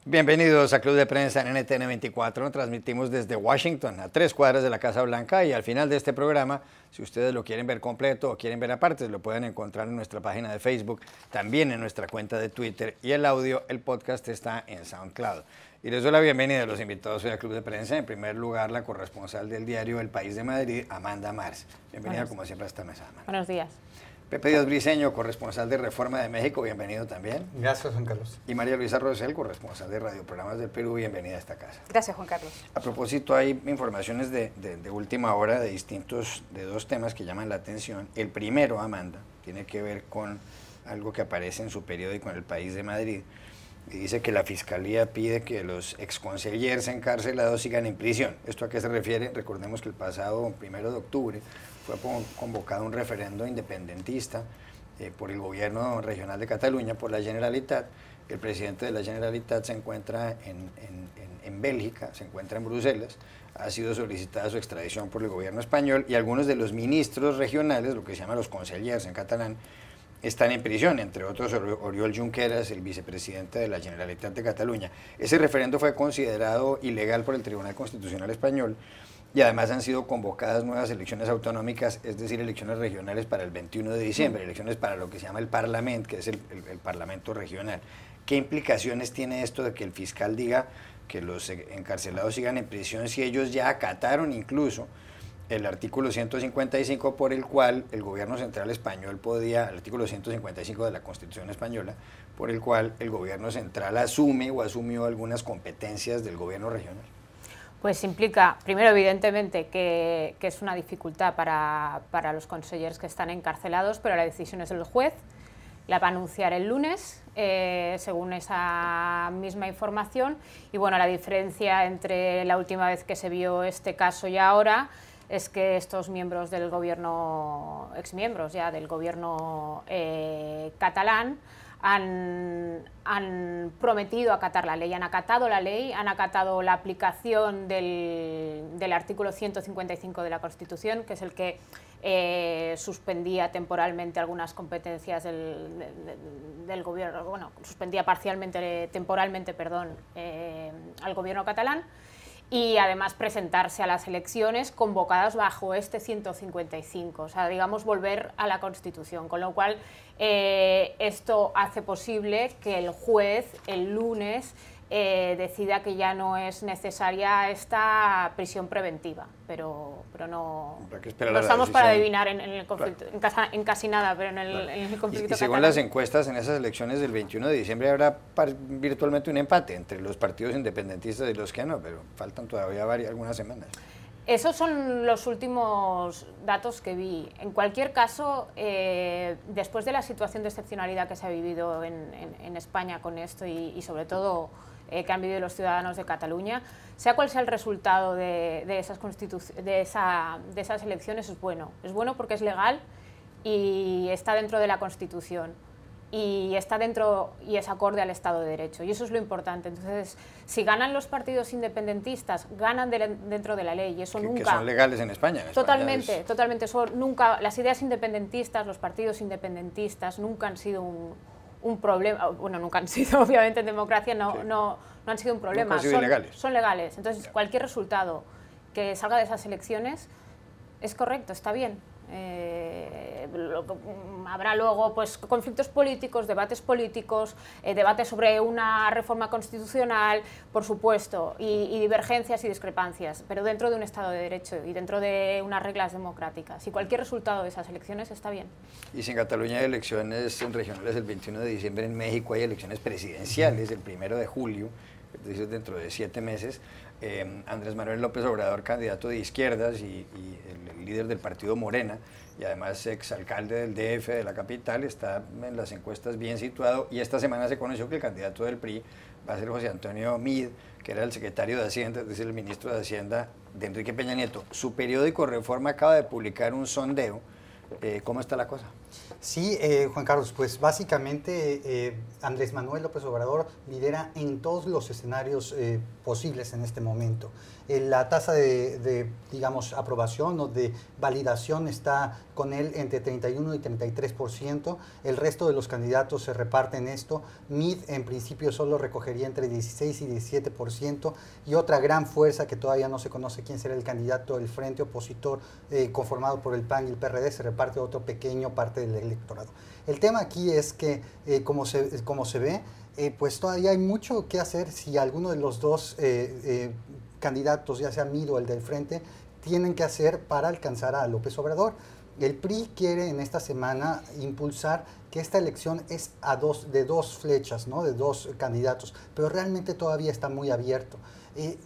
Bienvenidos a Club de Prensa en NTN 24. Transmitimos desde Washington, a 3 cuadras de la Casa Blanca, y al final de este programa, si ustedes lo quieren ver completo o quieren ver aparte, lo pueden encontrar en nuestra página de Facebook, también en nuestra cuenta de Twitter, y el audio, el podcast está en SoundCloud. Y les doy la bienvenida a los invitados hoy al Club de Prensa. En primer lugar, la corresponsal del diario El País de Madrid, Amanda Mars. Bienvenida como siempre a esta mesa, Amanda. Buenos días. Pepe Díaz Briceño, corresponsal de Reforma de México, bienvenido también. Gracias, Juan Carlos. Y María Luisa Rosell, corresponsal de Radioprogramas del Perú, bienvenida a esta casa. Gracias, Juan Carlos. A propósito, hay informaciones de última hora de dos temas que llaman la atención. El primero, Amanda, tiene que ver con algo que aparece en su periódico en El País de Madrid, y dice que la Fiscalía pide que los exconsellers encarcelados sigan en prisión. ¿Esto a qué se refiere? Recordemos que el pasado 1 de octubre fue convocado un referendo independentista por el gobierno regional de Cataluña, por la Generalitat. El presidente de la Generalitat se encuentra en Bélgica, se encuentra en Bruselas, ha sido solicitada su extradición por el gobierno español, y algunos de los ministros regionales, lo que se llama los consellers en catalán, están en prisión, entre otros Oriol Junqueras, el vicepresidente de la Generalitat de Cataluña. Ese referendo fue considerado ilegal por el Tribunal Constitucional Español, y además han sido convocadas nuevas elecciones autonómicas, es decir, elecciones regionales para el 21 de diciembre, elecciones para lo que se llama el Parlament, que es el Parlamento regional. ¿Qué implicaciones tiene esto de que el fiscal diga que los encarcelados sigan en prisión si ellos ya acataron incluso el artículo 155 por el cual el gobierno central español podía, el artículo 155 de la Constitución española, por el cual el gobierno central asume o asumió algunas competencias del gobierno regional? Pues implica, primero, evidentemente, que es una dificultad para los consellers que están encarcelados, pero la decisión es del juez, la va a anunciar el lunes, según esa misma información. Y bueno, la diferencia entre la última vez que se vio este caso y ahora es que estos miembros del gobierno, exmiembros ya del gobierno catalán, han prometido acatar la ley, han acatado la ley, han acatado la aplicación del artículo 155 de la Constitución, que es el que suspendía temporalmente algunas competencias del gobierno, bueno, suspendía parcialmente, temporalmente, perdón, al gobierno catalán, y además presentarse a las elecciones convocadas bajo este 155, o sea, digamos, volver a la Constitución, con lo cual esto hace posible que el juez el lunes decida que ya no es necesaria esta prisión preventiva, pero no estamos para adivinar en el conflicto, claro, en casi nada, pero en el conflicto y según las encuestas, en esas elecciones del 21 de diciembre habrá virtualmente un empate entre los partidos independentistas y los que no, pero faltan todavía algunas semanas. Esos son los últimos datos que vi. En cualquier caso, después de la situación de excepcionalidad que se ha vivido en España con esto y sobre todo que han vivido los ciudadanos de Cataluña, sea cual sea el resultado de esas elecciones, es bueno. Es bueno porque es legal y está dentro de la Constitución. Y está dentro y es acorde al Estado de Derecho, y eso es lo importante. Entonces, si ganan los partidos independentistas, ganan dentro de la ley, y eso nunca... Que son legales en España. Totalmente, totalmente. Eso nunca, las ideas independentistas, los partidos independentistas nunca han sido un problema, bueno, nunca han sido, obviamente en democracia no han sido un problema. Nunca han sido ilegales. Son legales. Entonces, cualquier resultado que salga de esas elecciones es correcto, está bien. Habrá luego pues conflictos políticos, debates políticos, debates sobre una reforma constitucional, por supuesto, y divergencias y discrepancias, pero dentro de un Estado de Derecho y dentro de unas reglas democráticas, y cualquier resultado de esas elecciones está bien. Y si en Cataluña hay elecciones regionales el 21 de diciembre, en México hay elecciones presidenciales el 1 de julio, es decir, dentro de 7 meses, Andrés Manuel López Obrador, candidato de izquierdas y el líder del partido Morena, y además exalcalde del DF, de la capital, está en las encuestas bien situado, y esta semana se conoció que el candidato del PRI va a ser José Antonio Meade, que era el secretario de Hacienda, es decir, el ministro de Hacienda de Enrique Peña Nieto. Su periódico Reforma acaba de publicar un sondeo. ¿Cómo está la cosa? Sí, Juan Carlos, pues básicamente Andrés Manuel López Obrador lidera en todos los escenarios posibles en este momento. La tasa digamos, aprobación o de validación está con él entre 31 y 33%. El resto de los candidatos se reparten esto. Mitt en principio solo recogería entre 16 y 17%, y otra gran fuerza que todavía no se conoce quién será el candidato del frente opositor conformado por el PAN y el PRD, se reparte otro pequeño parte del electorado. El tema aquí es que, como se ve, pues todavía hay mucho que hacer si alguno de los dos candidatos, ya sea Mitt o el del frente, tienen que hacer para alcanzar a López Obrador. El PRI quiere en esta semana impulsar que esta elección es de dos flechas, ¿no? De dos candidatos, pero realmente todavía está muy abierto.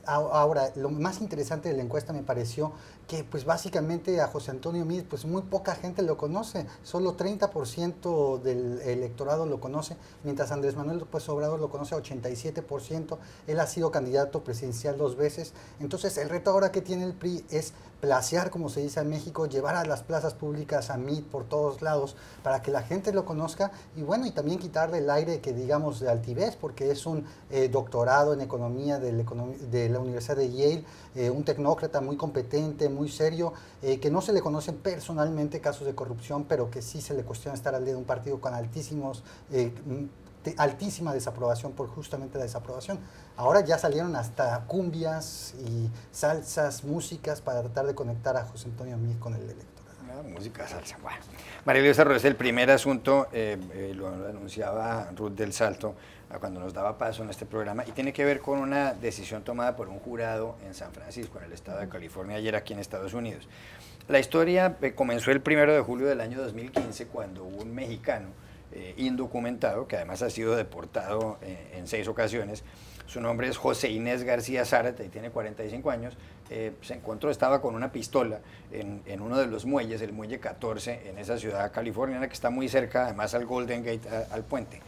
Ahora, lo más interesante de la encuesta me pareció que pues básicamente a José Antonio Meade pues muy poca gente lo conoce, solo 30% del electorado lo conoce, mientras Andrés Manuel López Obrador lo conoce a 87%, él ha sido candidato presidencial 2 veces, entonces el reto ahora que tiene el PRI es placear, como se dice en México, llevar a las plazas públicas a Meade por todos lados para que la gente lo conozca, y bueno, y también quitarle el aire que digamos de altivez, porque es un doctorado en economía de la Universidad de Yale, un tecnócrata muy competente, muy serio, que no se le conocen personalmente casos de corrupción, pero que sí se le cuestiona estar al lado de un partido con altísima desaprobación por justamente la desaprobación. Ahora ya salieron hasta cumbias y salsas, músicas para tratar de conectar a José Antonio Meade con el electorado. Música, salsa, bueno. María Luisa Rodríguez, el primer asunto, lo anunciaba Ruth del Salto cuando nos daba paso en este programa, y tiene que ver con una decisión tomada por un jurado en San Francisco, en el estado de California, ayer aquí en Estados Unidos. La historia comenzó el 1 de julio del año 2015, cuando un mexicano indocumentado, que además ha sido deportado en 6 ocasiones, su nombre es José Inés García Zárate y tiene 45 años, estaba con una pistola en uno de los muelles, el muelle 14, en esa ciudad californiana que está muy cerca, además al Golden Gate, al puente.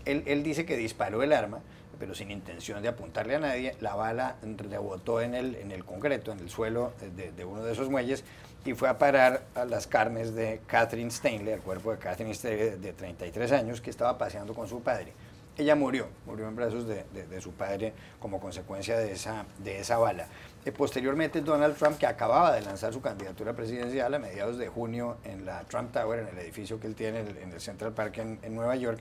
Él dice que disparó el arma, pero sin intención de apuntarle a nadie. La bala rebotó en el concreto, en el suelo de uno de esos muelles, y fue a parar a las carnes de Catherine Stanley, al cuerpo de Catherine Stanley, de 33 años, que estaba paseando con su padre. Ella murió en brazos de su padre como consecuencia de esa bala. Posteriormente, Donald Trump, que acababa de lanzar su candidatura presidencial a mediados de junio en la Trump Tower, en el edificio que él tiene en el Central Park en Nueva York,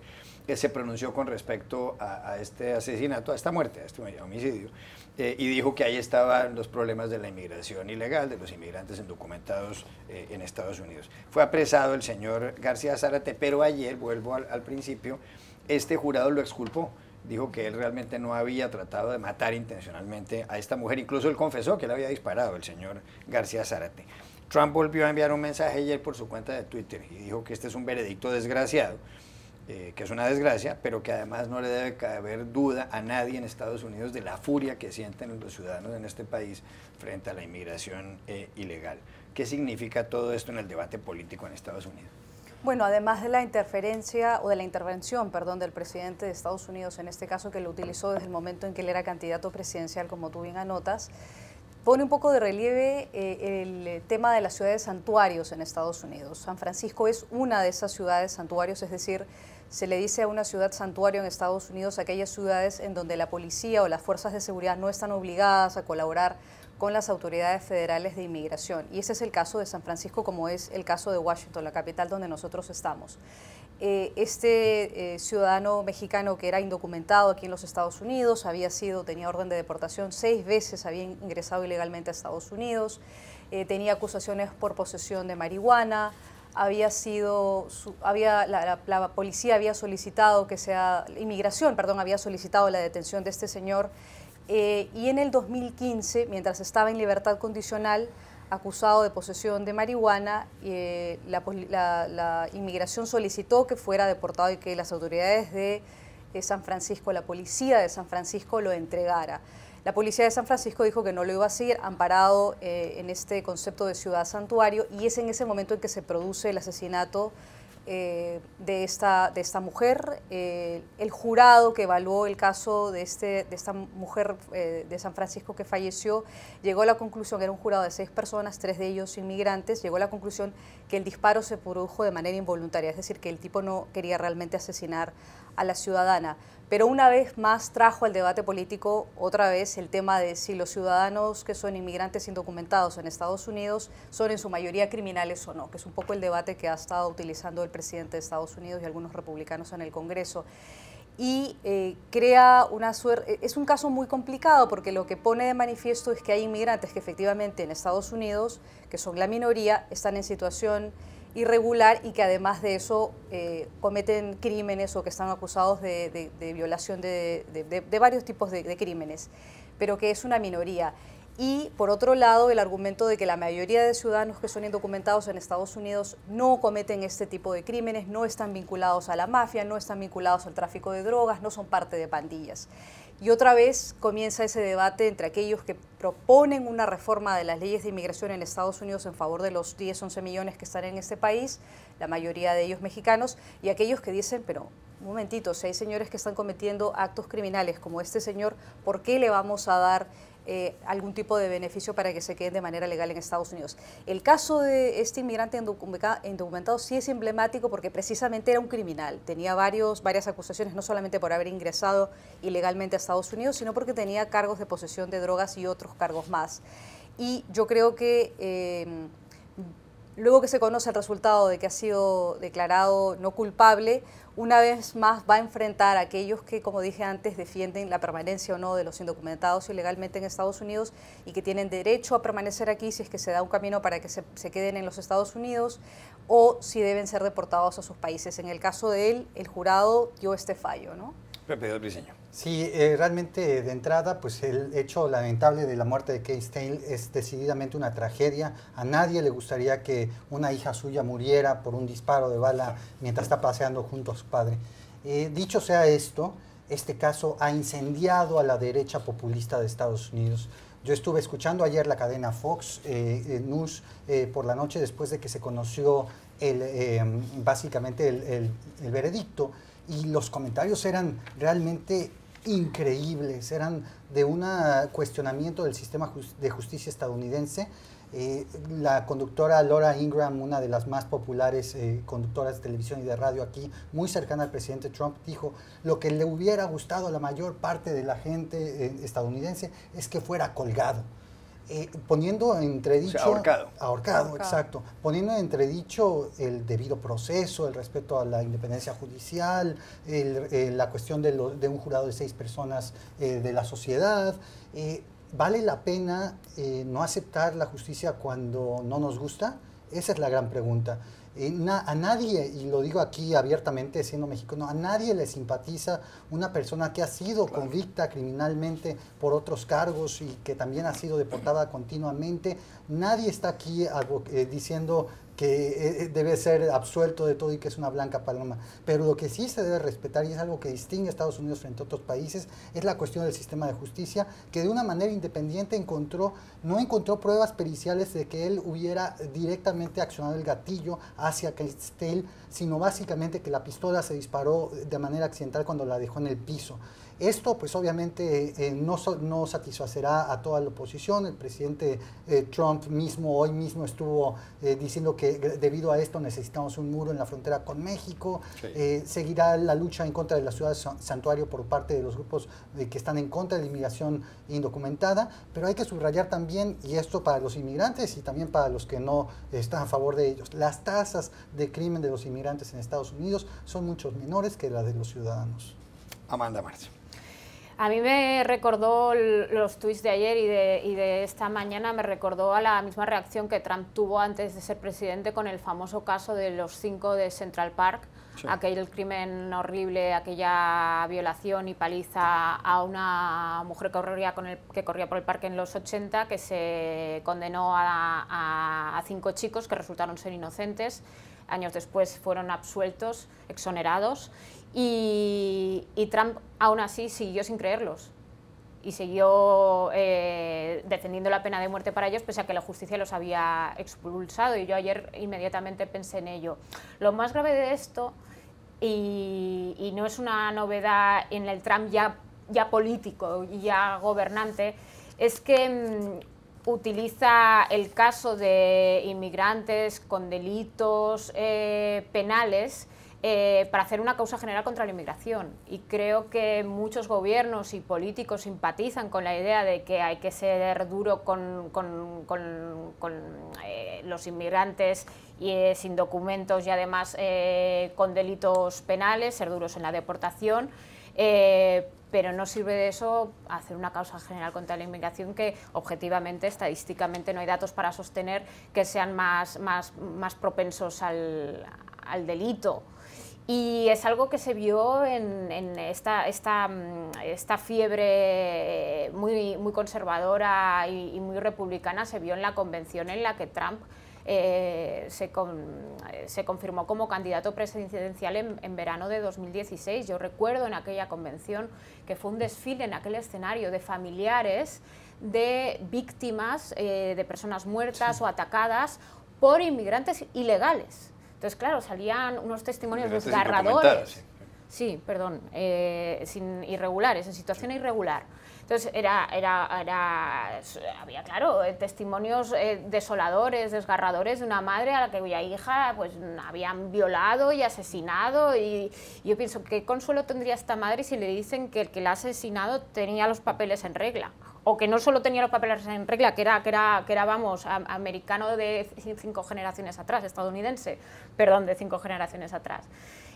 se pronunció con respecto a este asesinato, a esta muerte, a este homicidio, y dijo que ahí estaban los problemas de la inmigración ilegal, de los inmigrantes indocumentados en Estados Unidos. Fue apresado el señor García Zárate, pero ayer, vuelvo al principio, este jurado lo exculpó. Dijo que él realmente no había tratado de matar intencionalmente a esta mujer. Incluso él confesó que él había disparado, el señor García Zárate. Trump volvió a enviar un mensaje ayer por su cuenta de Twitter y dijo que este es un veredicto desgraciado, que es una desgracia, pero que además no le debe caber duda a nadie en Estados Unidos de la furia que sienten los ciudadanos en este país frente a la inmigración ilegal. ¿Qué significa todo esto en el debate político en Estados Unidos? Bueno, además de la intervención, del presidente de Estados Unidos, en este caso que lo utilizó desde el momento en que él era candidato presidencial, como tú bien anotas, pone un poco de relieve el tema de las ciudades santuarios en Estados Unidos. San Francisco es una de esas ciudades santuarios, es decir, se le dice a una ciudad santuario en Estados Unidos aquellas ciudades en donde la policía o las fuerzas de seguridad no están obligadas a colaborar con las autoridades federales de inmigración. Y ese es el caso de San Francisco, como es el caso de Washington, la capital donde nosotros estamos. Ciudadano mexicano que era indocumentado aquí en los Estados Unidos, tenía orden de deportación 6 veces, había ingresado ilegalmente a Estados Unidos, tenía acusaciones por posesión de marihuana, la policía había solicitado había solicitado la detención de este señor. Y en el 2015, mientras estaba en libertad condicional, acusado de posesión de marihuana, la inmigración solicitó que fuera deportado y que las autoridades de San Francisco, la policía de San Francisco, lo entregara. La policía de San Francisco dijo que no lo iba a seguir, amparado en este concepto de ciudad santuario, y es en ese momento en que se produce el asesinato de esta mujer. El jurado que evaluó el caso de esta mujer de San Francisco que falleció llegó a la conclusión, era un jurado de 6 personas, 3 de ellos inmigrantes, llegó a la conclusión que el disparo se produjo de manera involuntaria, es decir, que el tipo no quería realmente asesinar a la ciudadana. Pero una vez más trajo al debate político otra vez el tema de si los ciudadanos que son inmigrantes indocumentados en Estados Unidos son en su mayoría criminales o no, que es un poco el debate que ha estado utilizando el presidente de Estados Unidos y algunos republicanos en el Congreso. Y crea una suerte, es un caso muy complicado porque lo que pone de manifiesto es que hay inmigrantes que efectivamente en Estados Unidos, que son la minoría, están en situación irregular y que además de eso cometen crímenes o que están acusados de violación de varios tipos de crímenes, pero que es una minoría. Y por otro lado, el argumento de que la mayoría de ciudadanos que son indocumentados en Estados Unidos no cometen este tipo de crímenes, no están vinculados a la mafia, no están vinculados al tráfico de drogas, no son parte de pandillas. Y otra vez comienza ese debate entre aquellos que proponen una reforma de las leyes de inmigración en Estados Unidos en favor de los 10, 11 millones que están en este país, la mayoría de ellos mexicanos, y aquellos que dicen, pero un momentito, si hay señores que están cometiendo actos criminales como este señor, ¿por qué le vamos a dar algún tipo de beneficio para que se queden de manera legal en Estados Unidos? El caso de este inmigrante indocumentado sí es emblemático porque precisamente era un criminal, tenía varias acusaciones, no solamente por haber ingresado ilegalmente a Estados Unidos, sino porque tenía cargos de posesión de drogas y otros cargos más. Y yo creo que luego que se conoce el resultado de que ha sido declarado no culpable, una vez más va a enfrentar a aquellos que, como dije antes, defienden la permanencia o no de los indocumentados ilegalmente en Estados Unidos y que tienen derecho a permanecer aquí si es que se da un camino para que se queden en los Estados Unidos o si deben ser deportados a sus países. En el caso de él, el jurado dio este fallo, ¿no? Pepe del Briceño. Sí, realmente de entrada, pues el hecho lamentable de la muerte de Kate Stale es decididamente una tragedia. A nadie le gustaría que una hija suya muriera por un disparo de bala mientras está paseando junto a su padre. Dicho sea esto, este caso ha incendiado a la derecha populista de Estados Unidos. Yo estuve escuchando ayer la cadena Fox News por la noche después de que se conoció básicamente el veredicto. Y los comentarios eran realmente increíbles, eran de un cuestionamiento del sistema de justicia estadounidense. La conductora Laura Ingraham, una de las más populares conductoras de televisión y de radio aquí, muy cercana al presidente Trump, dijo lo que le hubiera gustado a la mayor parte de la gente estadounidense es que fuera colgado. Poniendo en entredicho... O sea, ahorcado, exacto. Poniendo en entredicho el debido proceso, el respeto a la independencia judicial, la cuestión de un jurado de 6 personas de la sociedad. ¿Vale la pena no aceptar la justicia cuando no nos gusta? Esa es la gran pregunta. A nadie, y lo digo aquí abiertamente siendo mexicano, a nadie le simpatiza una persona que ha sido convicta criminalmente por otros cargos y que también ha sido deportada continuamente. Nadie está aquí diciendo que debe ser absuelto de todo y que es una blanca paloma. Pero lo que sí se debe respetar, y es algo que distingue a Estados Unidos frente a otros países, es la cuestión del sistema de justicia, que de una manera independiente no encontró pruebas periciales de que él hubiera directamente accionado el gatillo hacia Kate Stale, sino básicamente que la pistola se disparó de manera accidental cuando la dejó en el piso. Esto pues obviamente no satisfacerá a toda la oposición. El presidente Trump hoy mismo estuvo diciendo que debido a esto necesitamos un muro en la frontera con México. Sí. Seguirá la lucha en contra de la ciudad santuario por parte de los grupos que están en contra de la inmigración indocumentada, pero hay que subrayar también, y esto para los inmigrantes y también para los que no están a favor de ellos, las tasas de crimen de los inmigrantes en Estados Unidos son mucho menores que las de los ciudadanos. Amanda Martí. A mí me recordó los tuits de ayer y de esta mañana, me recordó a la misma reacción que Trump tuvo antes de ser presidente con el famoso caso de los 5 de Central Park, sí. Aquel crimen horrible, aquella violación y paliza a una mujer que corría por el parque en los 80, que se condenó a 5 chicos que resultaron ser inocentes. Años después fueron absueltos, exonerados, y Trump aún así siguió sin creerlos. y siguió defendiendo la pena de muerte para ellos, pese a que la justicia los había expulsado. Y yo ayer inmediatamente pensé en ello. Lo más grave de esto, y no es una novedad en el Trump ya político y ya gobernante, es que utiliza el caso de inmigrantes con delitos penales para hacer una causa general contra la inmigración. Y creo que muchos gobiernos y políticos simpatizan con la idea de que hay que ser duro con los inmigrantes sin documentos y además con delitos penales, ser duros en la deportación. Pero no sirve de eso hacer una causa general contra la inmigración que objetivamente, estadísticamente, no hay datos para sostener que sean más propensos al delito. Y es algo que se vio en esta fiebre muy conservadora y muy republicana, se vio en la convención en la que Trump se confirmó como candidato presidencial en verano de 2016. Yo recuerdo en aquella convención que fue un desfile en aquel escenario de familiares de víctimas, de personas muertas o atacadas por inmigrantes ilegales. Entonces, claro, salían unos testimonios desgarradores. Sí, perdón, irregulares, en situación irregular. Entonces, había, claro, testimonios desoladores, desgarradores de una madre a la que cuya hija pues habían violado y asesinado. Y yo pienso, ¿qué consuelo tendría esta madre si le dicen que el que la ha asesinado tenía los papeles en regla? O que no solo tenía los papeles en regla, que era vamos, americano de 5 generaciones atrás, estadounidense, perdón, de 5 generaciones atrás.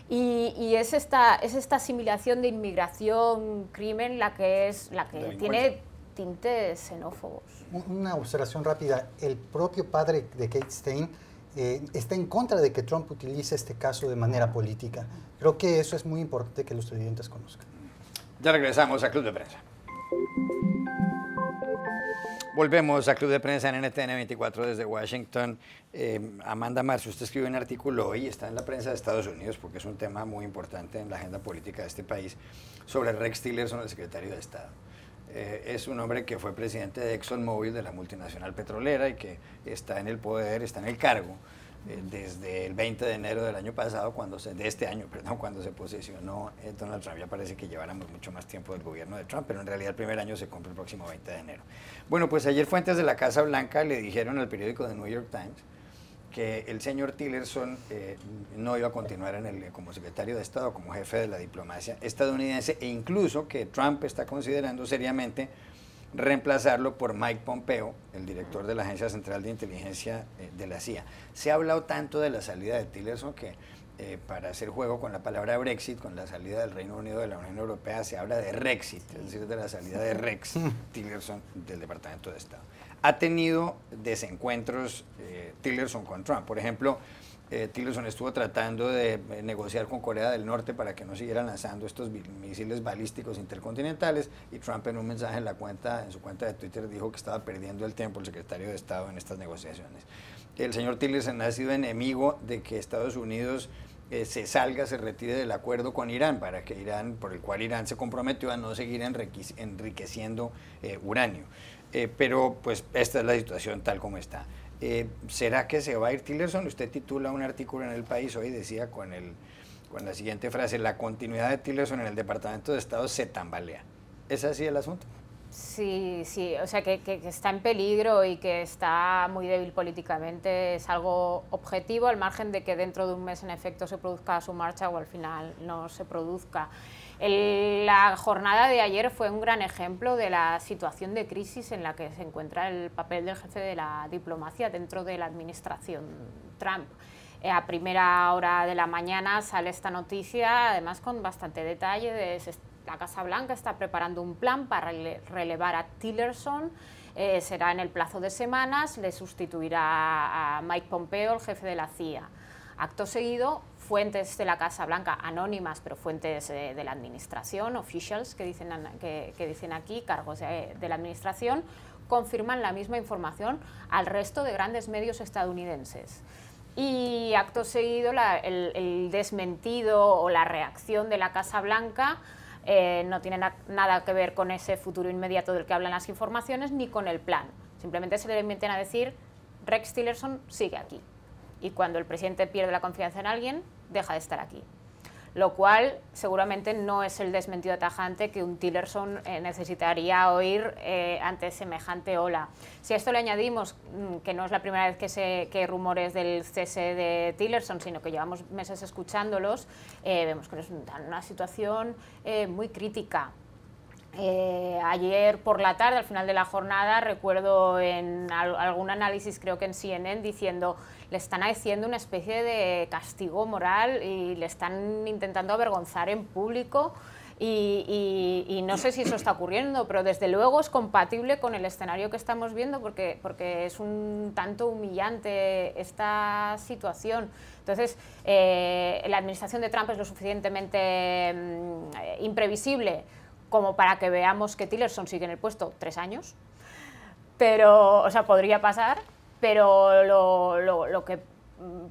Y es esta asimilación de inmigración, crimen, la que tiene tintes xenófobos. Una observación rápida. El propio padre de Kate Stein está en contra de que Trump utilice este caso de manera política. Creo que eso es muy importante que los televidentes conozcan. Ya regresamos a Club de Prensa. Volvemos a Club de Prensa en NTN 24 desde Washington. Amanda Marzo, usted escribió un artículo hoy, está en la prensa de Estados Unidos porque es un tema muy importante en la agenda política de este país, sobre Rex Tillerson, el secretario de Estado. Es un hombre que fue presidente de ExxonMobil, de la multinacional petrolera, y que está en el poder, está en el cargo desde el 20 de enero del año pasado, cuando se posesionó Donald Trump. Ya parece que lleváramos mucho más tiempo del gobierno de Trump, pero en realidad el primer año se cumple el próximo 20 de enero. Bueno, pues ayer fuentes de la Casa Blanca le dijeron al periódico The New York Times que el señor Tillerson no iba a continuar como secretario de Estado, como jefe de la diplomacia estadounidense, e incluso que Trump está considerando seriamente reemplazarlo por Mike Pompeo, el director de la Agencia Central de Inteligencia de la CIA. Se ha hablado tanto de la salida de Tillerson que para hacer juego con la palabra Brexit, con la salida del Reino Unido de la Unión Europea, se habla de Rexit, es decir, de la salida de Rex Tillerson del Departamento de Estado. Ha tenido desencuentros Tillerson con Trump. Por ejemplo, Tillerson estuvo tratando de negociar con Corea del Norte para que no siguieran lanzando estos misiles balísticos intercontinentales, y Trump en un mensaje en su cuenta de Twitter dijo que estaba perdiendo el tiempo el secretario de Estado en estas negociaciones. El señor Tillerson ha sido enemigo de que Estados Unidos se retire del acuerdo con Irán, por el cual Irán se comprometió a no seguir enriqueciendo uranio. Pero pues esta es la situación tal como está. ¿Será que se va a ir Tillerson? Usted titula un artículo en El País hoy, decía con la siguiente frase: la continuidad de Tillerson en el Departamento de Estado se tambalea. ¿Es así el asunto? Sí, o sea que está en peligro y que está muy débil políticamente, es algo objetivo, al margen de que dentro de un mes en efecto se produzca su marcha o al final no se produzca. La jornada de ayer fue un gran ejemplo de la situación de crisis en la que se encuentra el papel del jefe de la diplomacia dentro de la administración Trump. A primera hora de la mañana sale esta noticia, además con bastante detalle, la Casa Blanca está preparando un plan para relevar a Tillerson, será en el plazo de semanas, le sustituirá a Mike Pompeo, el jefe de la CIA. Acto seguido, fuentes de la Casa Blanca, anónimas, pero fuentes de la administración, officials que dicen aquí, cargos de la administración, confirman la misma información al resto de grandes medios estadounidenses. Y acto seguido, el desmentido o la reacción de la Casa Blanca no tiene nada que ver con ese futuro inmediato del que hablan las informaciones ni con el plan. Simplemente se le invitan a decir Rex Tillerson sigue aquí. Y cuando el presidente pierde la confianza en alguien, deja de estar aquí. Lo cual seguramente no es el desmentido tajante que un Tillerson necesitaría oír ante semejante ola. Si a esto le añadimos que no es la primera vez que hay rumores del cese de Tillerson, sino que llevamos meses escuchándolos, vemos que es una situación muy crítica. Ayer por la tarde, al final de la jornada, recuerdo en algún análisis, creo que en CNN, diciendo le están haciendo una especie de castigo moral y le están intentando avergonzar en público y no sé si eso está ocurriendo, pero desde luego es compatible con el escenario que estamos viendo porque es un tanto humillante esta situación. Entonces, la administración de Trump es lo suficientemente imprevisible como para que veamos que Tillerson sigue en el puesto 3 años, pero, o sea, podría pasar, pero lo que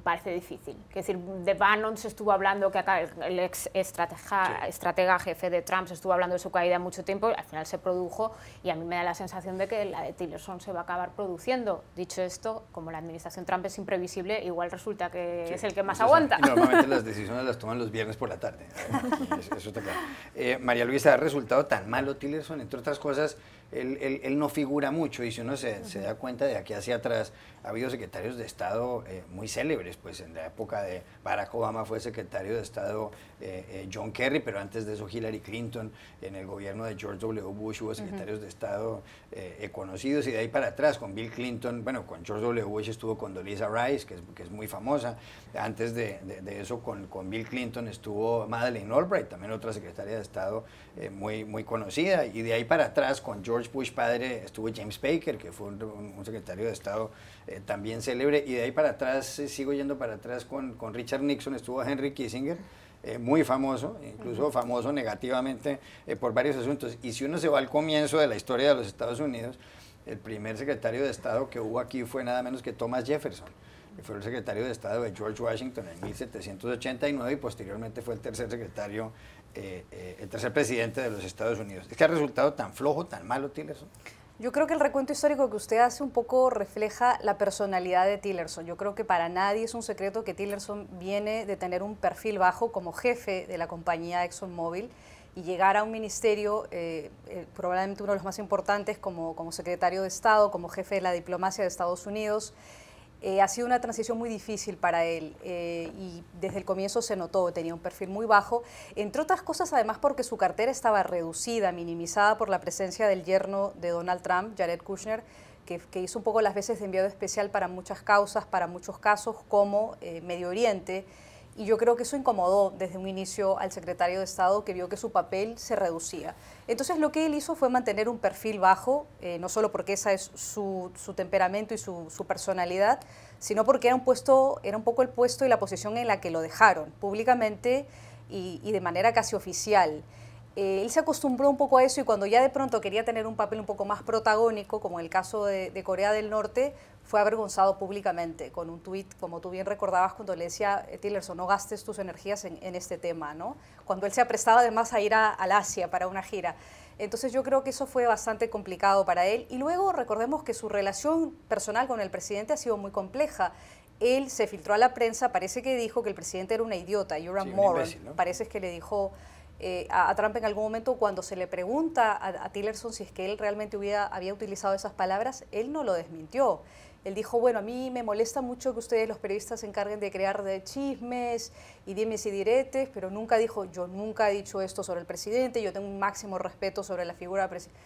parece difícil. Es decir, de Bannon se estuvo hablando, que acá el ex estratega jefe de Trump se estuvo hablando de su caída mucho tiempo, y al final se produjo, y a mí me da la sensación de que la de Tillerson se va a acabar produciendo. Dicho esto, como la administración Trump es imprevisible, igual resulta que es el que más aguanta. Normalmente las decisiones las toman los viernes por la tarde. Eso está claro. María Luisa, ¿ha resultado tan malo Tillerson? Entre otras cosas, él no figura mucho, y si uno se da cuenta de aquí hacia atrás, ha habido secretarios de Estado muy célebres, pues en la época de Barack Obama fue secretario de Estado John Kerry, pero antes de eso Hillary Clinton, en el gobierno de George W. Bush hubo secretarios de Estado conocidos, y de ahí para atrás con Bill Clinton, bueno, con George W. Bush estuvo Condoleezza Rice, que es muy famosa, antes de eso con Bill Clinton estuvo Madeleine Albright, también otra secretaria de Estado muy conocida, y de ahí para atrás con George Bush padre estuvo James Baker, que fue un secretario de Estado también célebre, y de ahí para atrás, sigo yendo para atrás con Richard Nixon, estuvo Henry Kissinger, muy famoso, incluso famoso negativamente por varios asuntos. Y si uno se va al comienzo de la historia de los Estados Unidos, el primer secretario de Estado que hubo aquí fue nada menos que Thomas Jefferson, que fue el secretario de Estado de George Washington en 1789, y posteriormente fue el tercer secretario, el tercer presidente de los Estados Unidos. ¿Es que ha resultado tan flojo, tan malo Tillerson? Yo creo que el recuento histórico que usted hace un poco refleja la personalidad de Tillerson. Yo creo que para nadie es un secreto que Tillerson viene de tener un perfil bajo como jefe de la compañía ExxonMobil y llegar a un ministerio, probablemente uno de los más importantes, como secretario de Estado, como jefe de la diplomacia de Estados Unidos. Ha sido una transición muy difícil para él y desde el comienzo se notó, tenía un perfil muy bajo, entre otras cosas además porque su cartera estaba reducida, minimizada por la presencia del yerno de Donald Trump, Jared Kushner, que hizo un poco las veces de enviado especial para muchas causas, para muchos casos como Medio Oriente, y yo creo que eso incomodó desde un inicio al secretario de Estado, que vio que su papel se reducía. Entonces lo que él hizo fue mantener un perfil bajo, no solo porque esa es su temperamento y su personalidad, sino porque era un poco el puesto y la posición en la que lo dejaron públicamente y de manera casi oficial. Él se acostumbró un poco a eso, y cuando ya de pronto quería tener un papel un poco más protagónico, como en el caso de Corea del Norte, fue avergonzado públicamente con un tuit, como tú bien recordabas, cuando le decía, Tillerson, no gastes tus energías en este tema, ¿no? Cuando él se aprestaba además a ir al Asia para una gira. Entonces yo creo que eso fue bastante complicado para él. Y luego recordemos que su relación personal con el presidente ha sido muy compleja. Él se filtró a la prensa, parece que dijo que el presidente era una idiota, you're a moron, imbécil, ¿no? Parece que le dijo a Trump en algún momento, cuando se le pregunta a Tillerson si es que él realmente había utilizado esas palabras, él no lo desmintió. Él dijo, bueno, a mí me molesta mucho que ustedes los periodistas se encarguen de crear chismes y dimes y diretes, pero nunca dijo, yo nunca he dicho esto sobre el presidente, yo tengo un máximo respeto sobre la figura del presidente.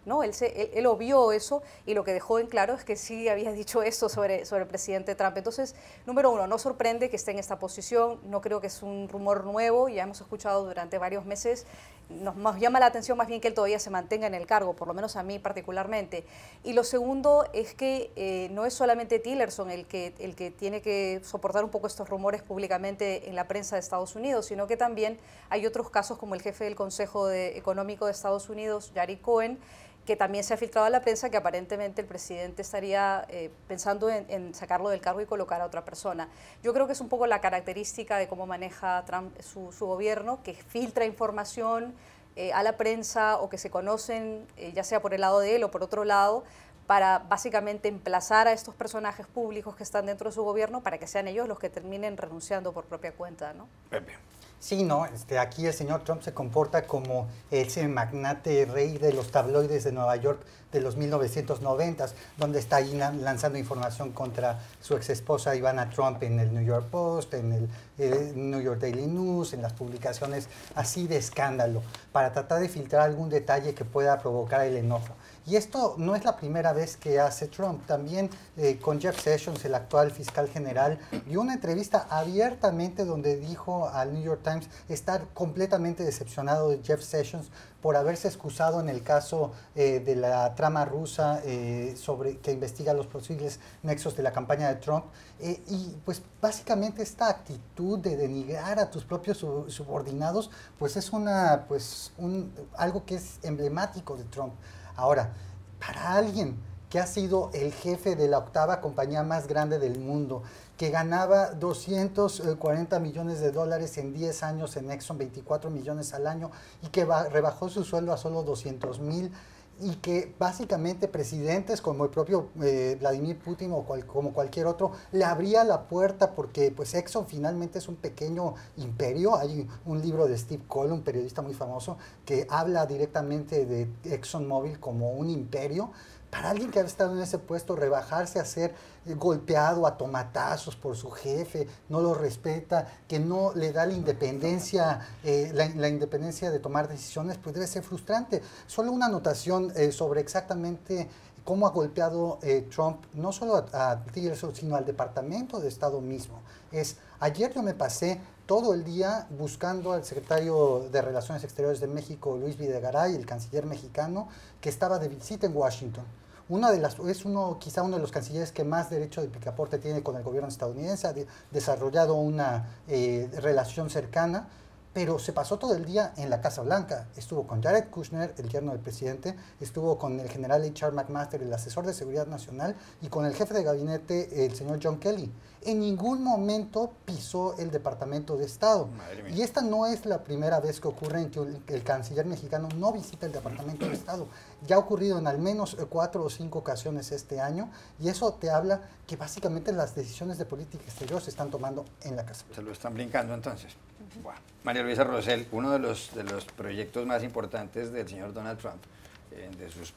No, él obvió eso, y lo que dejó en claro es que sí había dicho eso sobre el presidente Trump. Entonces, número uno, no sorprende que esté en esta posición, no creo que es un rumor nuevo, ya hemos escuchado durante varios meses, nos llama la atención más bien que él todavía se mantenga en el cargo, por lo menos a mí particularmente. Y lo segundo es que no es solamente Tillerson el que tiene que soportar un poco estos rumores públicamente en la prensa de Estados Unidos, sino que también hay otros casos como el jefe del Consejo Económico de Estados Unidos, Gary Cohen, que también se ha filtrado a la prensa que aparentemente el presidente estaría pensando en sacarlo del cargo y colocar a otra persona. Yo creo que es un poco la característica de cómo maneja Trump su gobierno, que filtra información a la prensa o que se conocen, ya sea por el lado de él o por otro lado, para básicamente emplazar a estos personajes públicos que están dentro de su gobierno para que sean ellos los que terminen renunciando por propia cuenta, ¿no? Pepe. Sí, no, aquí el señor Trump se comporta como ese magnate rey de los tabloides de Nueva York de los 1990s, donde está ahí lanzando información contra su exesposa Ivana Trump en el New York Post, en el New York Daily News, en las publicaciones así de escándalo, para tratar de filtrar algún detalle que pueda provocar el enojo. Y esto no es la primera vez que hace Trump. También con Jeff Sessions, el actual fiscal general, dio una entrevista abiertamente donde dijo al New York Times estar completamente decepcionado de Jeff Sessions por haberse excusado en el caso de la trama rusa sobre que investiga los posibles nexos de la campaña de Trump. Y pues básicamente esta actitud de denigrar a tus propios subordinados pues es algo que es emblemático de Trump. Ahora, para alguien que ha sido el jefe de la 8ª compañía más grande del mundo, que ganaba 240 millones de dólares en 10 años en Exxon, 24 millones al año, y que rebajó su sueldo a solo 200,000, y que básicamente presidentes como el propio Vladimir Putin o como cualquier otro le abría la puerta porque pues Exxon finalmente es un pequeño imperio. Hay un libro de Steve Coll, un periodista muy famoso, que habla directamente de ExxonMobil como un imperio. Para alguien que ha estado en ese puesto, rebajarse a ser golpeado a tomatazos por su jefe, no lo respeta, que no le da la independencia, la independencia de tomar decisiones, pues debe ser frustrante. Solo una anotación sobre exactamente cómo ha golpeado Trump, no solo a Tillerson, sino al Departamento de Estado mismo. Ayer yo me pasé todo el día buscando al secretario de Relaciones Exteriores de México, Luis Videgaray, el canciller mexicano, que estaba de visita en Washington. Quizá uno de los cancilleres que más derecho de picaporte tiene con el gobierno estadounidense, ha desarrollado una relación cercana, pero se pasó todo el día en la Casa Blanca. Estuvo con Jared Kushner, el yerno del presidente, estuvo con el general H.R. McMaster, el asesor de seguridad nacional, y con el jefe de gabinete, el señor John Kelly. En ningún momento pisó el Departamento de Estado. Y esta no es la primera vez que ocurre en que el canciller mexicano no visita el Departamento de Estado. Ya ha ocurrido en al menos 4 o 5 ocasiones este año, y eso te habla que básicamente las decisiones de política exterior se están tomando en la Casa Blanca. Se lo están brincando entonces. Bueno, María Luisa Rosell, uno de los proyectos más importantes del señor Donald Trump, de sus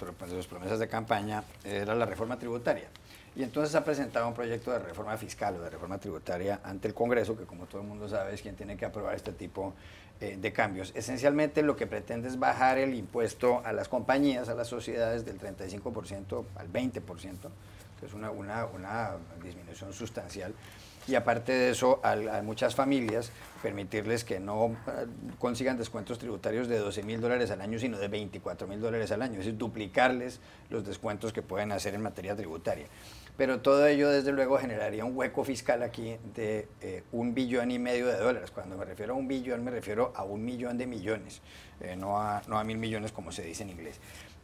promesas de campaña, era la reforma tributaria. Y entonces ha presentado un proyecto de reforma fiscal o de reforma tributaria ante el Congreso, que como todo el mundo sabe es quien tiene que aprobar este tipo de cambios. Esencialmente lo que pretende es bajar el impuesto a las compañías, a las sociedades, del 35% al 20%, que es una disminución sustancial. Y aparte de eso, a muchas familias permitirles que no consigan descuentos tributarios de $12,000 al año, sino de $24,000 al año, es decir, duplicarles los descuentos que pueden hacer en materia tributaria. Pero todo ello, desde luego, generaría un hueco fiscal aquí de $1,5 billones. Cuando me refiero a 1 billón, me refiero a 1 millón de millones, no a 1.000 millones como se dice en inglés.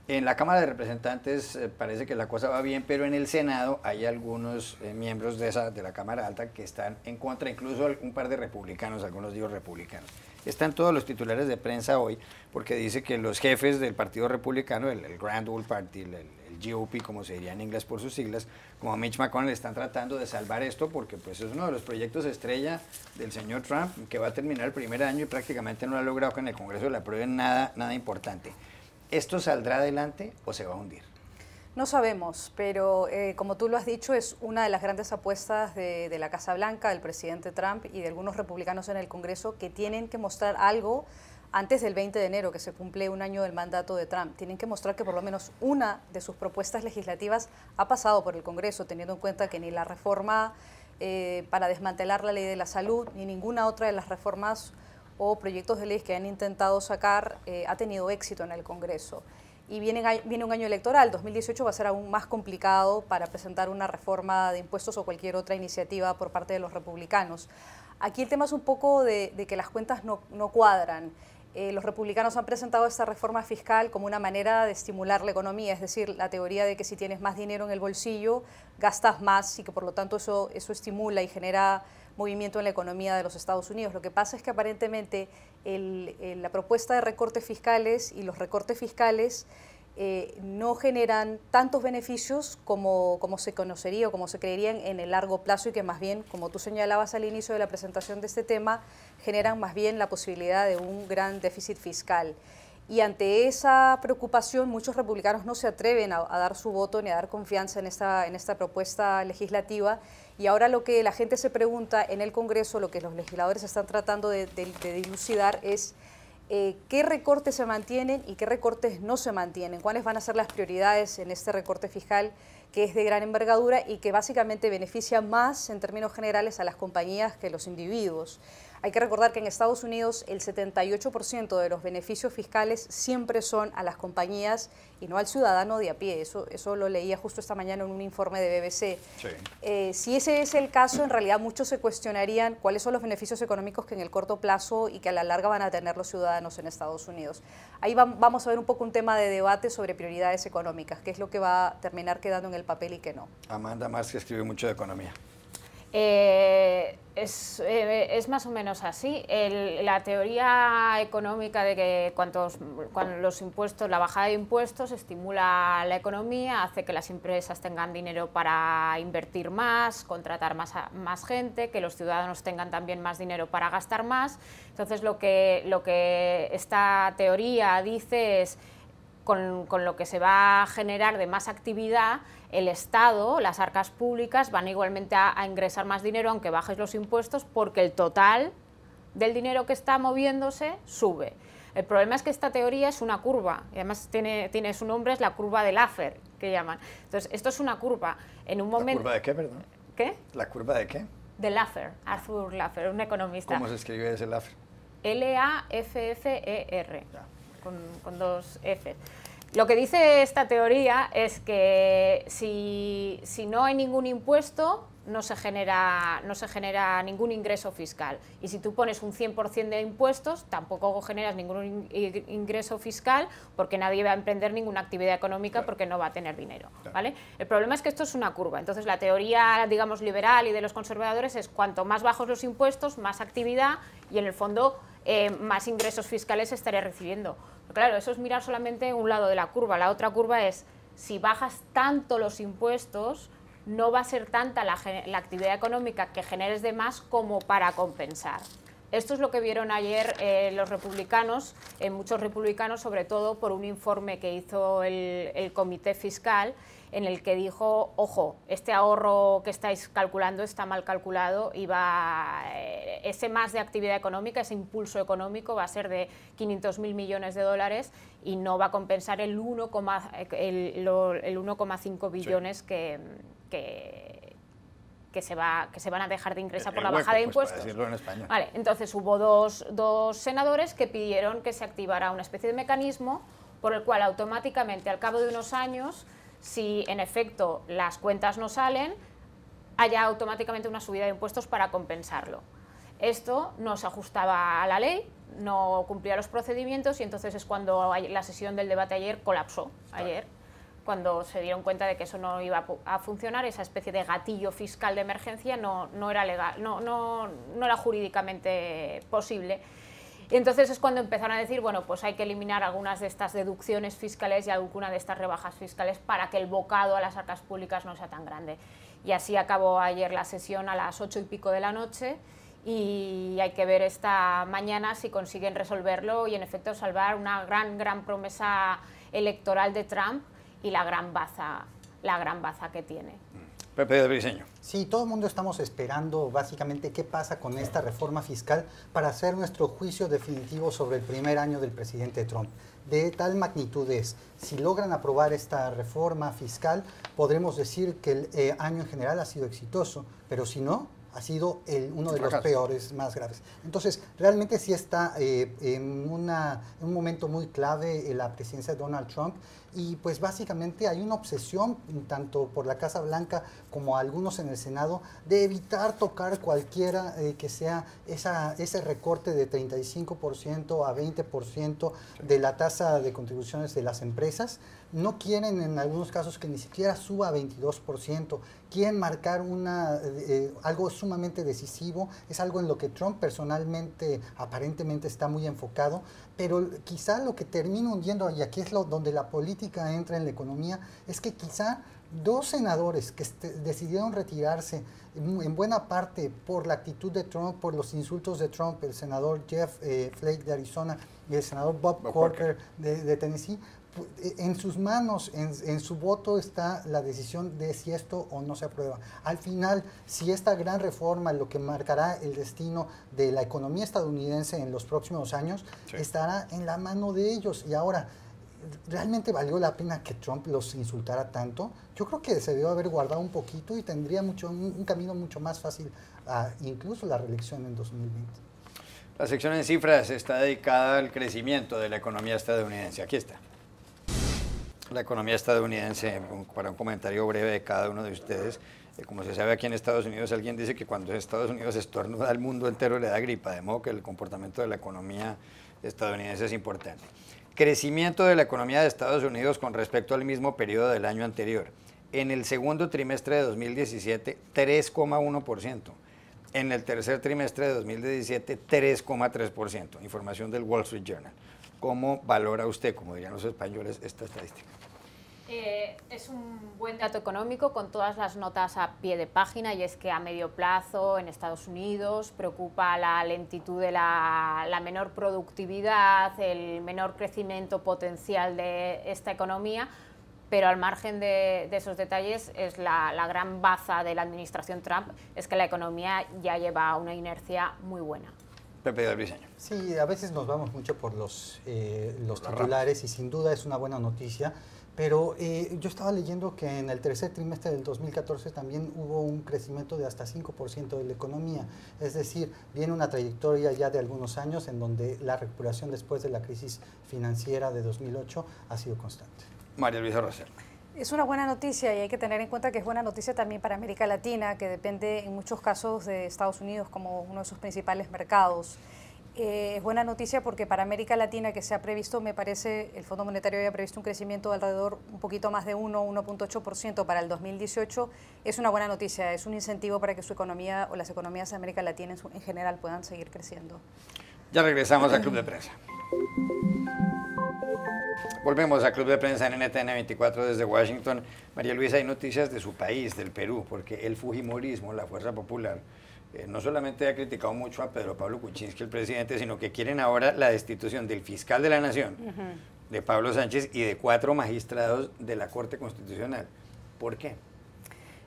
En la Cámara de Representantes parece que la cosa va bien, pero en el Senado hay algunos miembros de la Cámara Alta que están en contra, incluso un par de republicanos, algunos digo republicanos. Están todos los titulares de prensa hoy porque dice que los jefes del Partido Republicano, el Grand Old Party, el GOP, como se diría en inglés por sus siglas, como Mitch McConnell, están tratando de salvar esto porque pues, es uno de los proyectos estrella del señor Trump, que va a terminar el primer año y prácticamente no ha logrado que en el Congreso le aprueben nada importante. ¿Esto saldrá adelante o se va a hundir? No sabemos, pero como tú lo has dicho, es una de las grandes apuestas de la Casa Blanca, del presidente Trump y de algunos republicanos en el Congreso que tienen que mostrar algo antes del 20 de enero, que se cumple un año del mandato de Trump. Tienen que mostrar que por lo menos una de sus propuestas legislativas ha pasado por el Congreso, teniendo en cuenta que ni la reforma para desmantelar la ley de la salud, ni ninguna otra de las reformas o proyectos de ley que han intentado sacar ha tenido éxito en el Congreso. Y viene un año electoral, 2018 va a ser aún más complicado para presentar una reforma de impuestos o cualquier otra iniciativa por parte de los republicanos. Aquí el tema es un poco de que las cuentas no cuadran. Los republicanos han presentado esta reforma fiscal como una manera de estimular la economía, es decir, la teoría de que si tienes más dinero en el bolsillo, gastas más y que por lo tanto eso estimula y genera movimiento en la economía de los Estados Unidos. Lo que pasa es que aparentemente la propuesta de recortes fiscales y los recortes fiscales no generan tantos beneficios como se conocería o como se creerían en el largo plazo, y que más bien, como tú señalabas al inicio de la presentación de este tema, generan más bien la posibilidad de un gran déficit fiscal. Y ante esa preocupación, muchos republicanos no se atreven a dar su voto ni a dar confianza en esta propuesta legislativa. Y ahora lo que la gente se pregunta en el Congreso, lo que los legisladores están tratando de dilucidar es qué recortes se mantienen y qué recortes no se mantienen, cuáles van a ser las prioridades en este recorte fiscal que es de gran envergadura y que básicamente beneficia más en términos generales a las compañías que los individuos. Hay que recordar que en Estados Unidos el 78% de los beneficios fiscales siempre son a las compañías y no al ciudadano de a pie. Eso lo leía justo esta mañana en un informe de BBC. Sí. Si ese es el caso, en realidad muchos se cuestionarían cuáles son los beneficios económicos que en el corto plazo y que a la larga van a tener los ciudadanos en Estados Unidos. Ahí vamos a ver un poco un tema de debate sobre prioridades económicas, qué es lo que va a terminar quedando en el papel y qué no. Amanda Marx, que escribe mucho de economía. Es más o menos así. La teoría económica de que cuando los impuestos, la bajada de impuestos estimula la economía, hace que las empresas tengan dinero para invertir más, contratar más gente, que los ciudadanos tengan también más dinero para gastar más. Entonces lo que esta teoría dice es, con lo que se va a generar de más actividad, el Estado, las arcas públicas van igualmente a ingresar más dinero aunque bajes los impuestos, porque el total del dinero que está moviéndose sube. El problema es que esta teoría es una curva, y además tiene su nombre, es la curva de Laffer, que llaman. Entonces, esto es una curva. En un momento... ¿La curva de qué, perdón? ¿Qué? ¿La curva de qué? De Laffer, Arthur Laffer, un economista. ¿Cómo se escribe ese Laffer? L-A-F-F-E-R. Con dos F. Lo que dice esta teoría es que si no hay ningún impuesto, no se genera ningún ingreso fiscal. Y si tú pones un 100% de impuestos, tampoco generas ningún ingreso fiscal, porque nadie va a emprender ninguna actividad económica, porque no va a tener dinero, ¿vale? El problema es que esto es una curva. Entonces la teoría, digamos, liberal y de los conservadores es cuanto más bajos los impuestos, más actividad y en el fondo más ingresos fiscales estaré recibiendo. Pero claro, eso es mirar solamente un lado de la curva. La otra curva es, si bajas tanto los impuestos, no va a ser tanta la actividad económica que generes de más como para compensar. Esto es lo que vieron ayer los republicanos, muchos republicanos, sobre todo por un informe que hizo el Comité Fiscal, en el que dijo, ojo, este ahorro que estáis calculando está mal calculado y ese más de actividad económica, ese impulso económico va a ser de 500.000 millones de dólares y no va a compensar el 1,5 billones que se van a dejar de ingresar por la bajada de impuestos. Para decirlo en español. Vale, entonces hubo dos senadores que pidieron que se activara una especie de mecanismo por el cual automáticamente, al cabo de unos años, si en efecto las cuentas no salen, haya automáticamente una subida de impuestos para compensarlo. Esto no se ajustaba a la ley, no cumplía los procedimientos y entonces es cuando la sesión del debate ayer colapsó, cuando se dieron cuenta de que eso no iba a funcionar, esa especie de gatillo fiscal de emergencia no era legal, no era jurídicamente posible. Y entonces es cuando empezaron a decir, bueno, pues hay que eliminar algunas de estas deducciones fiscales y alguna de estas rebajas fiscales para que el bocado a las arcas públicas no sea tan grande. Y así acabó ayer la sesión a las 8 y pico de la noche y hay que ver esta mañana si consiguen resolverlo y en efecto salvar una gran promesa electoral de Trump y la gran baza que tiene. Pepe de Briceño. Sí, todo el mundo estamos esperando básicamente qué pasa con esta reforma fiscal para hacer nuestro juicio definitivo sobre el primer año del presidente Trump. De tal magnitud es, si logran aprobar esta reforma fiscal, podremos decir que el año en general ha sido exitoso, pero si no, ha sido uno de los peores, más graves. Entonces, realmente sí está en un momento muy clave la presidencia de Donald Trump y pues básicamente hay una obsesión, tanto por la Casa Blanca como algunos en el Senado, de evitar tocar cualquiera que sea ese recorte de 35% a 20% de la tasa de contribuciones de las empresas. No quieren en algunos casos que ni siquiera suba a 22%, quieren marcar algo sumamente sumamente decisivo, es algo en lo que Trump personalmente aparentemente está muy enfocado, pero quizá lo que termina hundiendo, y aquí es donde la política entra en la economía, es que quizá dos senadores que decidieron retirarse en buena parte por la actitud de Trump, por los insultos de Trump, el senador Jeff Flake de Arizona y el senador Bob Corker de Tennessee, en sus manos, en su voto está la decisión de si esto o no se aprueba. Al final, si esta gran reforma, lo que marcará el destino de la economía estadounidense en los próximos años, estará en la mano de ellos. Y ahora, ¿realmente valió la pena que Trump los insultara tanto? Yo creo que se debió haber guardado un poquito y tendría un camino mucho más fácil a incluso la reelección en 2020. La sección en cifras está dedicada al crecimiento de la economía estadounidense. Aquí está. La economía estadounidense, para un comentario breve de cada uno de ustedes, como se sabe aquí en Estados Unidos, alguien dice que cuando Estados Unidos estornuda al mundo entero le da gripa, de modo que el comportamiento de la economía estadounidense es importante. Crecimiento de la economía de Estados Unidos con respecto al mismo periodo del año anterior. En el segundo trimestre de 2017, 3,1%. En el tercer trimestre de 2017, 3,3%. Información del Wall Street Journal. ¿Cómo valora usted, como dirían los españoles, esta estadística? Es un buen dato económico con todas las notas a pie de página, y es que a medio plazo en Estados Unidos preocupa la lentitud de la menor productividad, el menor crecimiento potencial de esta economía, pero al margen de esos detalles es la gran baza de la administración Trump, es que la economía ya lleva una inercia muy buena. Pepe del Briceño. Sí, a veces nos vamos mucho por los titulares y sin duda es una buena noticia, pero yo estaba leyendo que en el tercer trimestre del 2014 también hubo un crecimiento de hasta 5% de la economía, es decir, viene una trayectoria ya de algunos años en donde la recuperación después de la crisis financiera de 2008 ha sido constante. María Luisa Rosell. Es una buena noticia y hay que tener en cuenta que es buena noticia también para América Latina, que depende en muchos casos de Estados Unidos como uno de sus principales mercados. Es buena noticia porque para América Latina, que se ha previsto, me parece, el Fondo Monetario había previsto un crecimiento de alrededor un poquito más de 1,8% para el 2018, es una buena noticia, es un incentivo para que su economía o las economías de América Latina en general puedan seguir creciendo. Ya regresamos al Club de Prensa. Volvemos al Club de Prensa en NTN 24 desde Washington. María Luisa, hay noticias de su país, del Perú, porque el fujimorismo, la Fuerza Popular, no solamente ha criticado mucho a Pedro Pablo Kuczynski, el presidente, sino que quieren ahora la destitución del fiscal de la Nación, de Pablo Sánchez, y de 4 magistrados de la Corte Constitucional. ¿Por qué?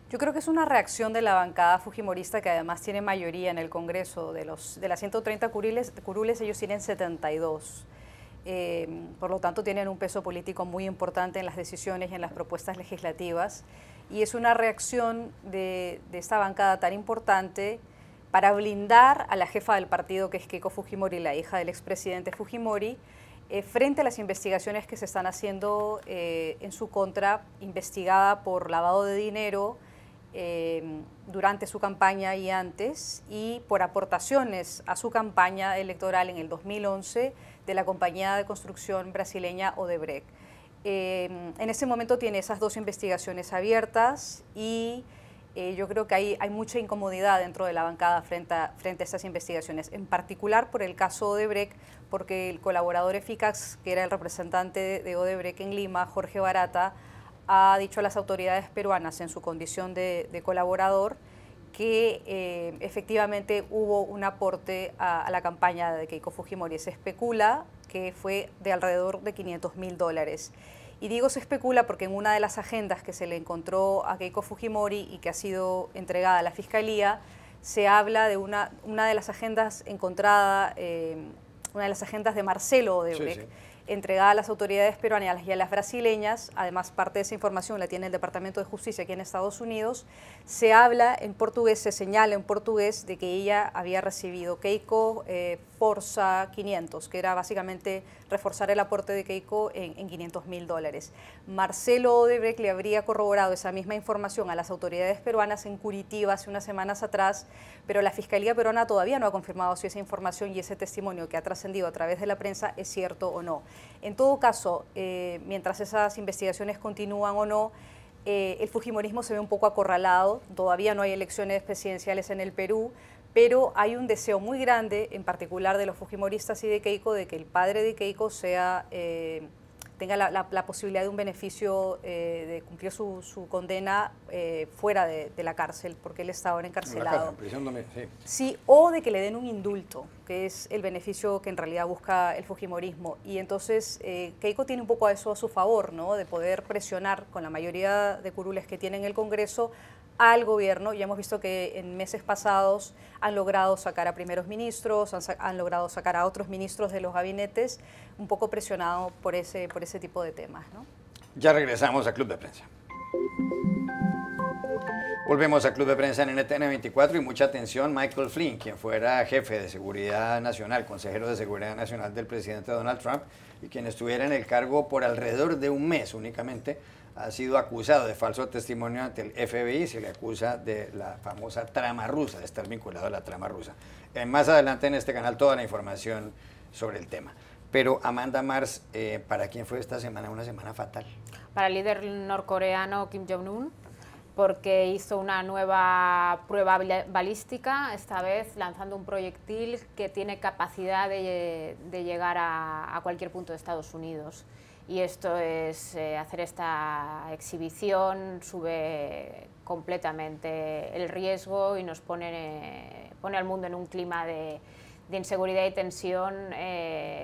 Yo creo que es una reacción de la bancada fujimorista, que además tiene mayoría en el Congreso. De las 130 curules, ellos tienen 72. Por lo tanto, tienen un peso político muy importante en las decisiones y en las propuestas legislativas. Y es una reacción de esta bancada tan importante para blindar a la jefa del partido, que es Keiko Fujimori, la hija del expresidente Fujimori, frente a las investigaciones que se están haciendo en su contra, investigada por lavado de dinero durante su campaña y antes, y por aportaciones a su campaña electoral en el 2011 de la compañía de construcción brasileña Odebrecht. En ese momento tiene esas 2 investigaciones abiertas y yo creo que hay mucha incomodidad dentro de la bancada frente a estas investigaciones, en particular por el caso Odebrecht, porque el colaborador eficaz, que era el representante de Odebrecht en Lima, Jorge Barata, ha dicho a las autoridades peruanas en su condición de colaborador que efectivamente hubo un aporte a la campaña de Keiko Fujimori. Se especula que fue de alrededor de $500.000. Y digo se especula porque en una de las agendas que se le encontró a Keiko Fujimori y que ha sido entregada a la Fiscalía, se habla de una de las agendas encontrada, una de las agendas de Marcelo Odebrecht, sí, entregada a las autoridades peruanas y a las brasileñas. Además, parte de esa información la tiene el Departamento de Justicia aquí en Estados Unidos. Se habla en portugués, se señala en portugués de que ella había recibido Keiko Forza 500, que era básicamente reforzar el aporte de Keiko en $500.000. Marcelo Odebrecht le habría corroborado esa misma información a las autoridades peruanas en Curitiba hace unas semanas atrás, pero la Fiscalía peruana todavía no ha confirmado si esa información y ese testimonio que ha trascendido a través de la prensa es cierto o no. En todo caso, mientras esas investigaciones continúan o no, el fujimorismo se ve un poco acorralado, todavía no hay elecciones presidenciales en el Perú, pero hay un deseo muy grande, en particular de los fujimoristas y de Keiko, de que el padre de Keiko tenga la posibilidad de un beneficio de cumplir su condena fuera de la cárcel, porque él está ahora encarcelado. En prisión domiciliaria, sí. Sí, o de que le den un indulto, que es el beneficio que en realidad busca el fujimorismo. Y entonces Keiko tiene un poco a eso a su favor, ¿no? De poder presionar con la mayoría de curules que tiene en el Congreso al gobierno. Ya hemos visto que en meses pasados han logrado sacar a primeros ministros, han logrado sacar a otros ministros de los gabinetes, un poco presionado por ese tipo de temas, ¿no? Ya regresamos a Club de Prensa. Volvemos a Club de Prensa en NTN 24 y mucha atención, Michael Flynn, quien fuera jefe de Seguridad Nacional, consejero de Seguridad Nacional del presidente Donald Trump y quien estuviera en el cargo por alrededor de un mes únicamente, ha sido acusado de falso testimonio ante el FBI, se le acusa de la famosa trama rusa, de estar vinculado a la trama rusa. Más adelante en este canal toda la información sobre el tema. Pero Amanda Mars, ¿para quién fue esta semana una semana fatal? Para el líder norcoreano Kim Jong-un, porque hizo una nueva prueba balística, esta vez lanzando un proyectil que tiene capacidad de llegar a cualquier punto de Estados Unidos. Y esto es hacer esta exhibición, sube completamente el riesgo y nos pone al mundo en un clima de inseguridad y tensión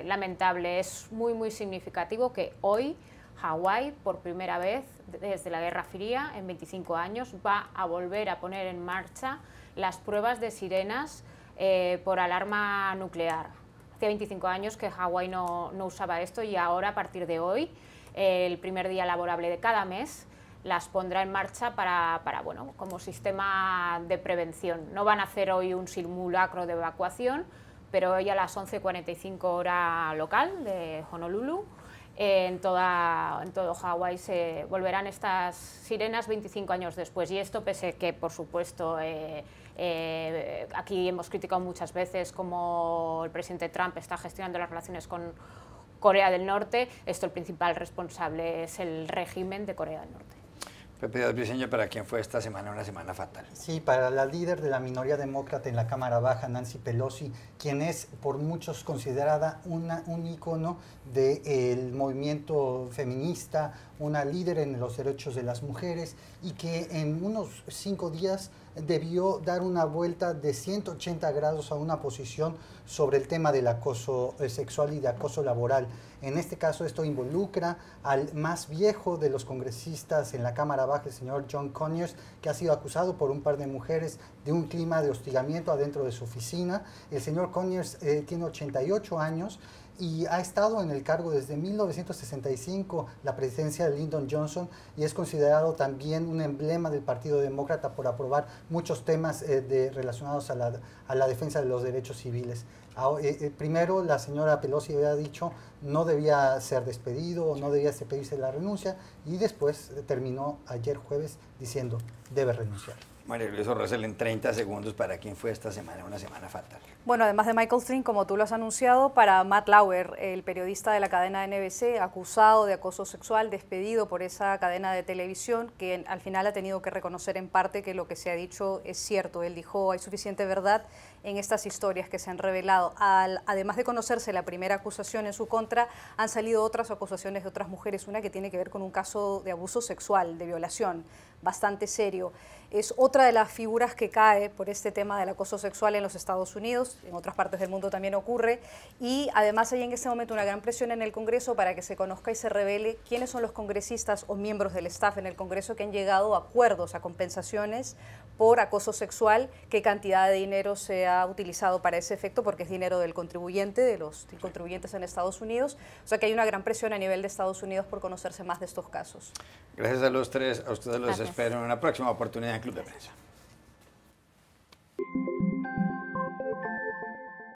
lamentable. Es muy significativo que hoy Hawái, por primera vez desde la Guerra Fría, en 25 años, va a volver a poner en marcha las pruebas de sirenas por alarma nuclear. Hacía 25 años que Hawái no usaba esto y ahora, a partir de hoy, el primer día laborable de cada mes, las pondrá en marcha bueno, como sistema de prevención. No van a hacer hoy un simulacro de evacuación, pero hoy a las 11:45 hora local de Honolulu, en todo Hawái se volverán estas sirenas 25 años después. Y esto pese que, por supuesto, aquí hemos criticado muchas veces cómo el presidente Trump está gestionando las relaciones con Corea del Norte. Esto, el principal responsable es el régimen de Corea del Norte. Pepe Díaz Briceño, ¿para quién fue esta semana una semana fatal? Sí, para la líder de la minoría demócrata en la Cámara Baja, Nancy Pelosi, quien es por muchos considerada un ícono del movimiento feminista, una líder en los derechos de las mujeres y que en unos 5 días debió dar una vuelta de 180 grados a una posición sobre el tema del acoso sexual y de acoso laboral. En este caso esto involucra al más viejo de los congresistas en la Cámara Baja, el señor John Conyers, que ha sido acusado por un par de mujeres de un clima de hostigamiento adentro de su oficina. El señor Conyers tiene 88 años y ha estado en el cargo desde 1965, la presidencia de Lyndon Johnson, y es considerado también un emblema del Partido Demócrata por aprobar muchos temas relacionados a la defensa de los derechos civiles. Primero la señora Pelosi había dicho no debía ser despedido, no debía pedirse la renuncia, y después terminó ayer jueves diciendo debe renunciar. María Luisa Rosell, en 30 segundos, ¿para quién fue esta semana una semana fatal? Bueno, además de Michael Flynn, como tú lo has anunciado, para Matt Lauer, el periodista de la cadena NBC, acusado de acoso sexual, despedido por esa cadena de televisión, que al final ha tenido que reconocer en parte que lo que se ha dicho es cierto. Él dijo, hay suficiente verdad en estas historias que se han revelado. Además de conocerse la primera acusación en su contra, han salido otras acusaciones de otras mujeres, una que tiene que ver con un caso de abuso sexual, de violación, bastante serio. Es otra de las figuras que cae por este tema del acoso sexual en los Estados Unidos, en otras partes del mundo también ocurre, y además hay en este momento una gran presión en el Congreso para que se conozca y se revele quiénes son los congresistas o miembros del staff en el Congreso que han llegado a acuerdos, a compensaciones por acoso sexual, qué cantidad de dinero se ha utilizado para ese efecto, porque es dinero del contribuyente, de los contribuyentes en Estados Unidos, o sea que hay una gran presión a nivel de Estados Unidos por conocerse más de estos casos. Gracias a los tres, a ustedes los Gracias. espero en una próxima oportunidad en Club de Prensa.